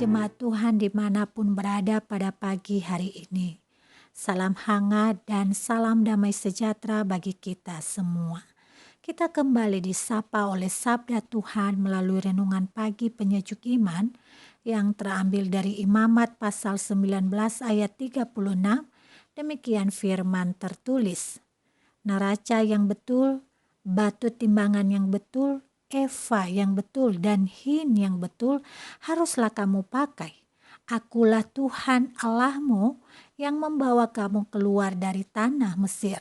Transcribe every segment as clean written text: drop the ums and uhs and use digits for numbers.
jemaat Tuhan dimanapun berada pada pagi hari ini. Salam hangat dan salam damai sejahtera bagi kita semua. Kita kembali disapa oleh sabda Tuhan melalui renungan pagi penyejuk iman yang terambil dari Imamat pasal 19 ayat 36. Demikian firman tertulis. Neraca yang betul, batu timbangan yang betul, eva yang betul dan hin yang betul haruslah kamu pakai. Akulah Tuhan Allahmu yang membawa kamu keluar dari tanah Mesir.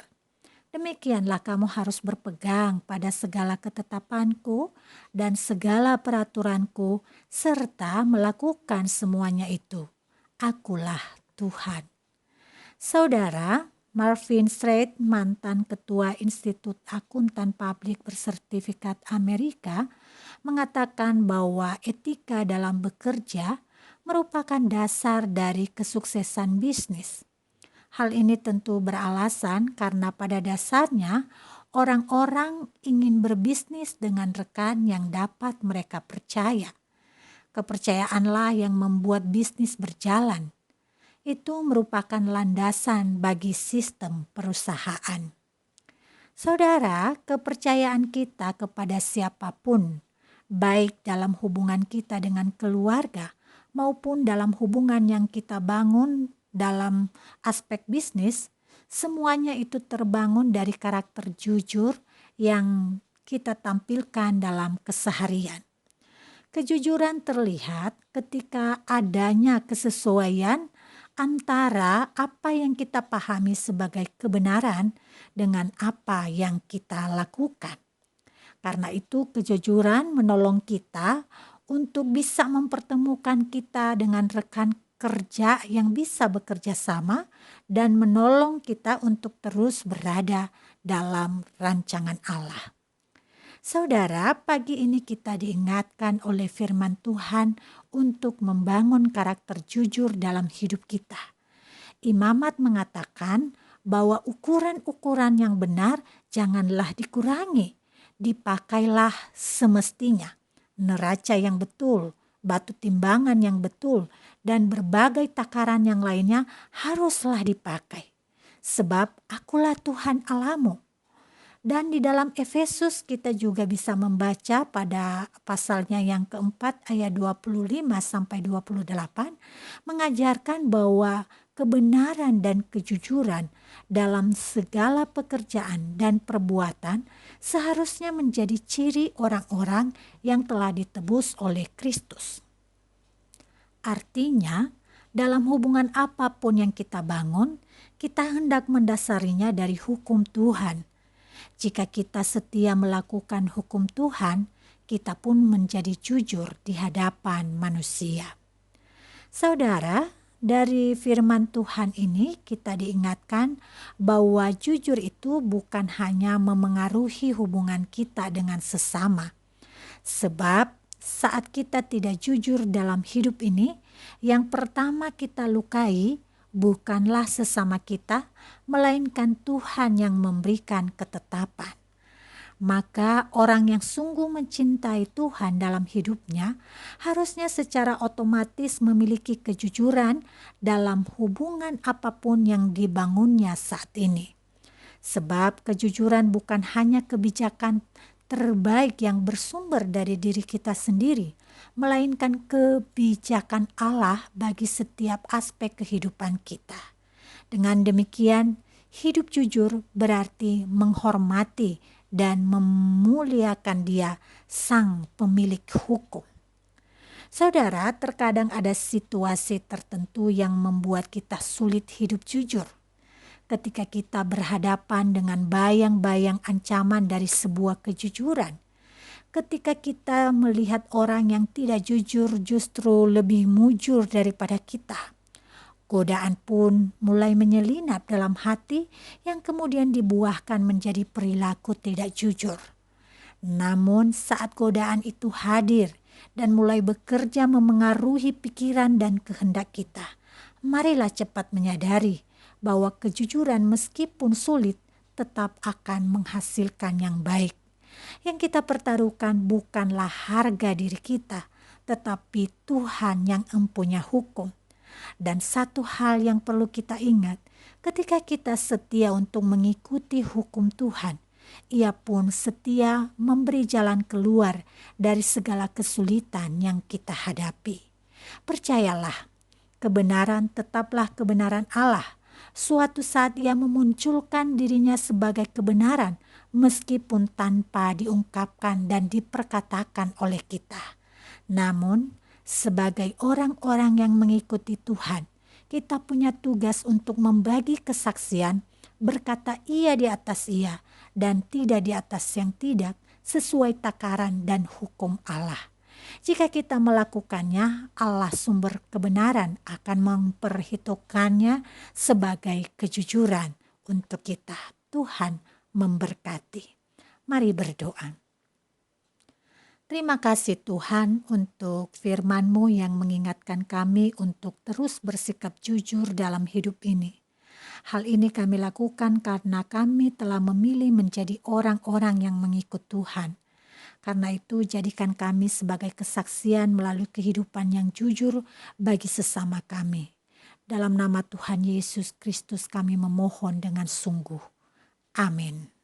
Demikianlah kamu harus berpegang pada segala ketetapanku dan segala peraturanku serta melakukan semuanya itu. Akulah Tuhan. Saudara, Marvin Strait, mantan Ketua Institut Akuntan Publik bersertifikat Amerika, mengatakan bahwa etika dalam bekerja merupakan dasar dari kesuksesan bisnis. Hal ini tentu beralasan karena pada dasarnya orang-orang ingin berbisnis dengan rekan yang dapat mereka percaya. Kepercayaanlah yang membuat bisnis berjalan. Itu merupakan landasan bagi sistem perusahaan. Saudara, kepercayaan kita kepada siapapun, baik dalam hubungan kita dengan keluarga maupun dalam hubungan yang kita bangun dalam aspek bisnis, semuanya itu terbangun dari karakter jujur yang kita tampilkan dalam keseharian. Kejujuran terlihat ketika adanya kesesuaian antara apa yang kita pahami sebagai kebenaran dengan apa yang kita lakukan. Karena itu kejujuran menolong kita untuk bisa mempertemukan kita dengan rekan kerja yang bisa bekerja sama dan menolong kita untuk terus berada dalam rancangan Allah. Saudara, pagi ini kita diingatkan oleh firman Tuhan untuk membangun karakter jujur dalam hidup kita. Imamat mengatakan bahwa ukuran-ukuran yang benar janganlah dikurangi, dipakailah semestinya. Neraca yang betul, batu timbangan yang betul, dan berbagai takaran yang lainnya haruslah dipakai. Sebab akulah Tuhan Allahmu. Dan di dalam Efesus kita juga bisa membaca pada pasalnya yang keempat ayat 25-28 mengajarkan bahwa kebenaran dan kejujuran dalam segala pekerjaan dan perbuatan seharusnya menjadi ciri orang-orang yang telah ditebus oleh Kristus. Artinya, dalam hubungan apapun yang kita bangun, kita hendak mendasarinya dari hukum Tuhan. Jika kita setia melakukan hukum Tuhan, kita pun menjadi jujur di hadapan manusia. Saudara, dari firman Tuhan ini kita diingatkan bahwa jujur itu bukan hanya memengaruhi hubungan kita dengan sesama. Sebab saat kita tidak jujur dalam hidup ini, yang pertama kita lukai bukanlah sesama kita, melainkan Tuhan yang memberikan ketetapan. Maka orang yang sungguh mencintai Tuhan dalam hidupnya harusnya secara otomatis memiliki kejujuran dalam hubungan apapun yang dibangunnya saat ini. Sebab kejujuran bukan hanya kebijakan terbaik yang bersumber dari diri kita sendiri, melainkan kebijakan Allah bagi setiap aspek kehidupan kita. Dengan demikian, hidup jujur berarti menghormati dan memuliakan Dia, Sang Pemilik hukum. Saudara, terkadang ada situasi tertentu yang membuat kita sulit hidup jujur. Ketika kita berhadapan dengan bayang-bayang ancaman dari sebuah kejujuran, ketika kita melihat orang yang tidak jujur justru lebih mujur daripada kita, godaan pun mulai menyelinap dalam hati yang kemudian dibuahkan menjadi perilaku tidak jujur. Namun saat godaan itu hadir dan mulai bekerja memengaruhi pikiran dan kehendak kita, marilah cepat menyadari bahwa kejujuran meskipun sulit tetap akan menghasilkan yang baik. Yang kita pertaruhkan bukanlah harga diri kita, tetapi Tuhan yang empunya hukum. Dan satu hal yang perlu kita ingat, ketika kita setia untuk mengikuti hukum Tuhan, Ia pun setia memberi jalan keluar dari segala kesulitan yang kita hadapi. Percayalah, kebenaran tetaplah kebenaran Allah. Suatu saat Ia memunculkan dirinya sebagai kebenaran, meskipun tanpa diungkapkan dan diperkatakan oleh kita. Namun, sebagai orang-orang yang mengikuti Tuhan, kita punya tugas untuk membagi kesaksian, berkata iya di atas iya, dan tidak di atas yang tidak, sesuai takaran dan hukum Allah. Jika kita melakukannya, Allah sumber kebenaran akan memperhitungkannya sebagai kejujuran untuk kita. Tuhan memberkati. Mari berdoa. Terima kasih Tuhan untuk firman-Mu yang mengingatkan kami untuk terus bersikap jujur dalam hidup ini. Hal ini kami lakukan karena kami telah memilih menjadi orang-orang yang mengikut Tuhan. Karena itu jadikan kami sebagai kesaksian melalui kehidupan yang jujur bagi sesama kami. Dalam nama Tuhan Yesus Kristus kami memohon dengan sungguh. Amin.